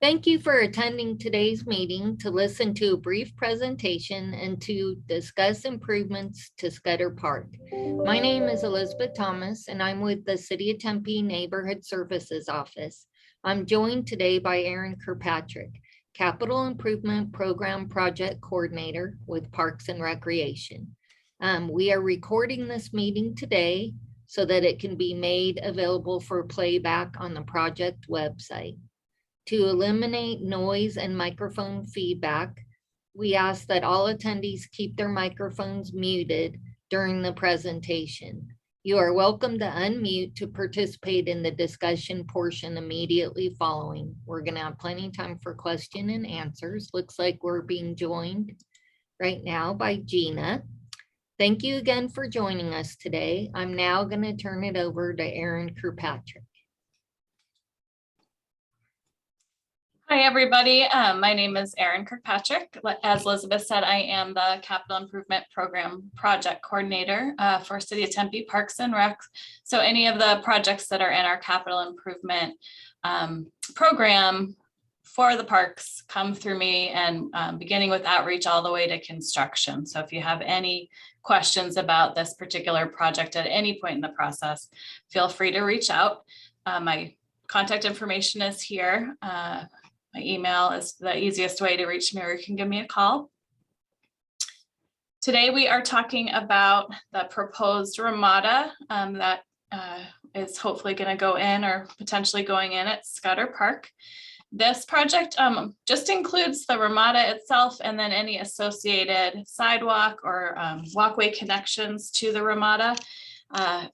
Thank you for attending today's meeting to listen to a brief presentation and to discuss improvements to Scudder Park. My name is Elizabeth Thomas, and I'm with the City of Tempe Neighborhood Services Office. I'm joined today by Aaron Kirkpatrick, Capital Improvement Program Project Coordinator with Parks and Recreation. We are recording this meeting today so that it can be made available for playback on the project website. To eliminate noise and microphone feedback, we ask that all attendees keep their microphones muted during the presentation. You are welcome to unmute to participate in the discussion portion immediately following. We're going to have plenty of time for question and answers. Looks like we're being joined right now by Gina. Thank you again for joining us today. I'm now going to turn it over to Aaron Kirkpatrick. Hi, everybody. My name is Aaron Kirkpatrick. As Elizabeth said, I am the Capital Improvement Program Project Coordinator for City of Tempe Parks and Rec. So any of the projects that are in our capital improvement program for the parks come through me, and beginning with outreach all the way to construction. So if you have any questions about this particular project at any point in the process, feel free to reach out. My contact information is here. My email is the easiest way to reach me, or you can give me a call. Today we are talking about the proposed Ramada that is hopefully going to go in or potentially going in at Scudder Park. This project just includes the Ramada itself and then any associated sidewalk or walkway connections to the Ramada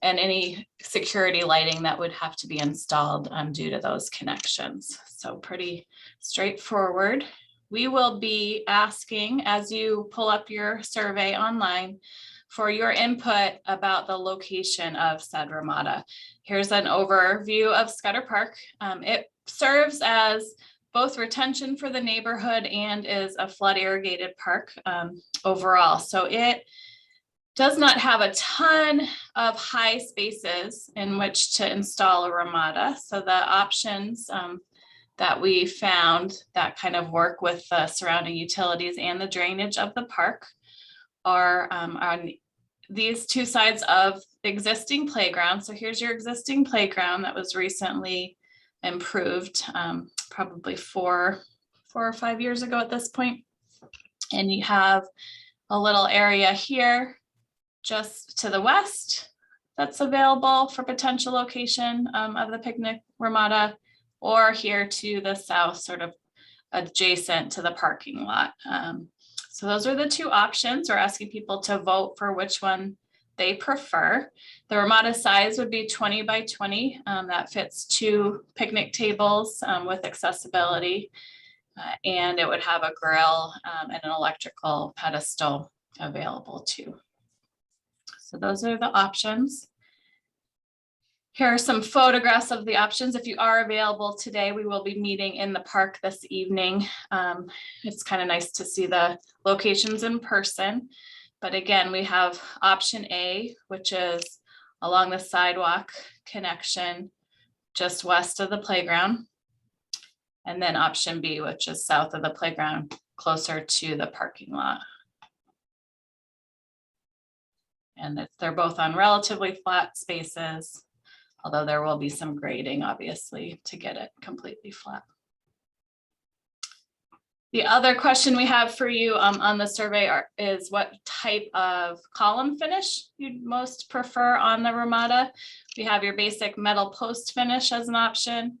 and any security lighting that would have to be installed due to those connections. So pretty straightforward. We will be asking, as you pull up your survey online, for your input about the location of said Ramada. Here's an overview of Scudder Park. It serves as both retention for the neighborhood and is a flood irrigated park overall. So it does not have a ton of high spaces in which to install a Ramada. So the options that we found that kind of work with the surrounding utilities and the drainage of the park are on these two sides of the existing playground. So here's your existing playground that was recently improved, probably four or 5 years ago at this point. And you have a little area here just to the west that's available for potential location of the picnic Ramada, or here to the south, sort of adjacent to the parking lot. So those are the two options. We're asking people to vote for which one they prefer. The Ramada size would be 20 by 20. That fits 2 picnic tables with accessibility. And it would have a grill and an electrical pedestal available too. So those are the options. Here are some photographs of the options. If you are available today, we will be meeting in the park this evening. It's kind of nice to see the locations in person. But again, we have option A, which is along the sidewalk connection just west of the playground. And then option B, which is south of the playground, closer to the parking lot. And they're both on relatively flat spaces, although there will be some grading, obviously, to get it completely flat. The other question we have for you on the survey is what type of column finish you'd most prefer on the Ramada. We have your basic metal post finish as an option.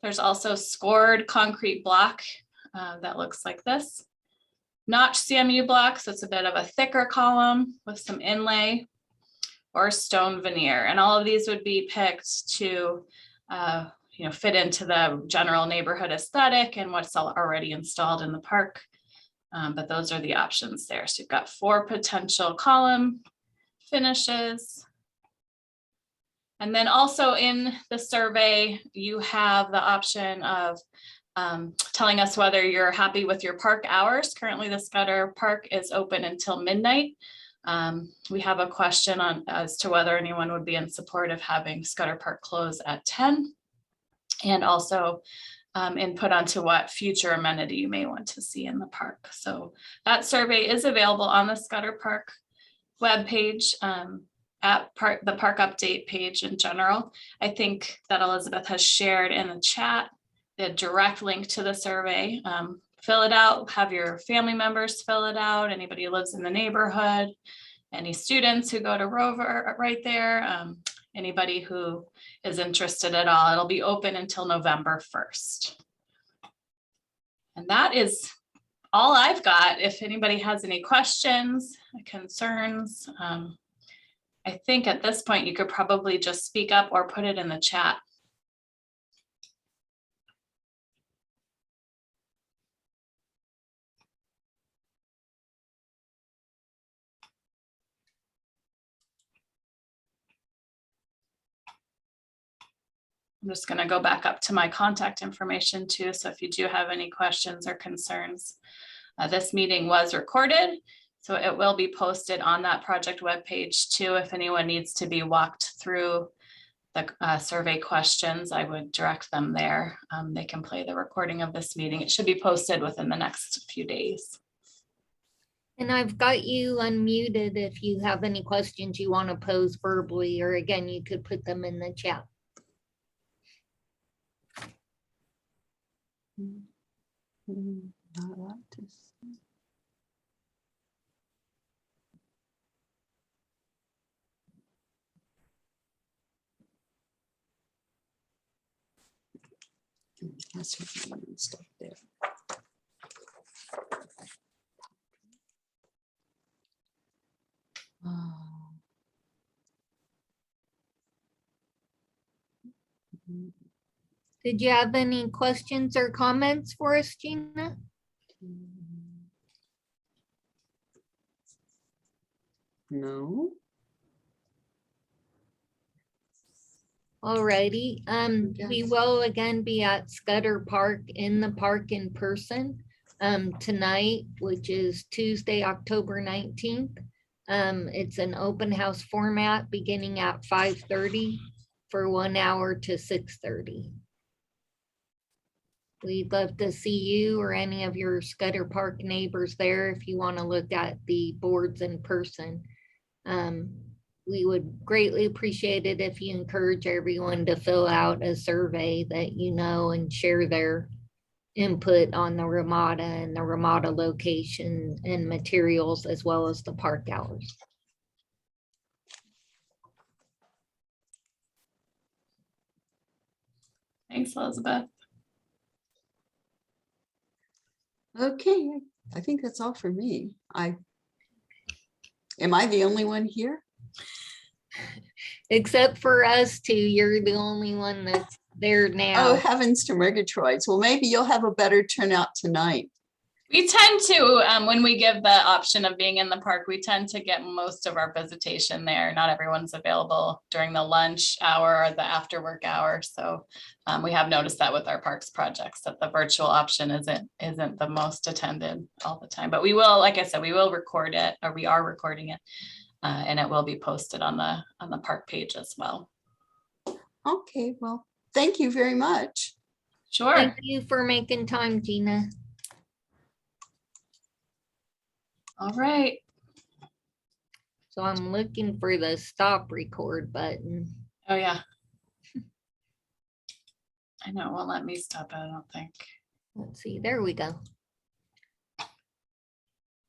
There's also scored concrete block that looks like this. Notch CMU block, so it's a bit of a thicker column with some inlay, or stone veneer. And all of these would be picked to fit into the general neighborhood aesthetic and what's already installed in the park. But those are the options there. So you've got 4 potential column finishes. And then also in the survey, you have the option of telling us whether you're happy with your park hours. Currently, the Scudder Park is open until midnight. We have a question as to whether anyone would be in support of having Scudder Park close at 10. And also input onto what future amenity you may want to see in the park. So that survey is available on the Scudder Park webpage, at the park update page in general. I think that Elizabeth has shared in the chat the direct link to the survey. Fill it out, have your family members fill it out, anybody who lives in the neighborhood, any students who go to Rover right there, anybody who is interested at all. It'll be open until November 1st. And that is all I've got. If anybody has any questions, concerns, I think at this point you could probably just speak up or put it in the chat. I'm just going to go back up to my contact information too. So if you do have any questions or concerns, this meeting was recorded, so it will be posted on that project webpage too. If anyone needs to be walked through the survey questions, I would direct them there. They can play the recording of this meeting. It should be posted within the next few days. And I've got you unmuted if you have any questions you want to pose verbally, or again, you could put them in the chat. Not a lot to say. That's her name and stuff there. Did you have any questions or comments for us, Gina? No. Alrighty, we Yes. will again be at Scudder Park in the park in person tonight, which is Tuesday, October 19th. It's an open house format beginning at 5:30 for 1 hour to 6:30. We'd love to see you or any of your Scudder Park neighbors there if you want to look at the boards in person. We would greatly appreciate it if you encourage everyone to fill out a survey that you know and share their input on the Ramada and the Ramada location and materials, as well as the park hours. Thanks, Elizabeth. Okay, I think that's all for me. Am I the only one here? Except for us two, you're the only one that's there now. Oh, heavens to Murgatroyds. Well, maybe you'll have a better turnout tonight. We tend to, when we give the option of being in the park, we tend to get most of our visitation there. Not everyone's available during the lunch hour or the after work hour. So we have noticed that with our parks projects, that the virtual option isn't the most attended all the time. But we will, like I said, we will record it, or we are recording it, and it will be posted on the park page as well. Okay, well, thank you very much. Sure. Thank you for making time, Gina. All right. So I'm looking for the stop record button. Oh, yeah. I know, it won't let me stop it, I don't think. Let's see, there we go.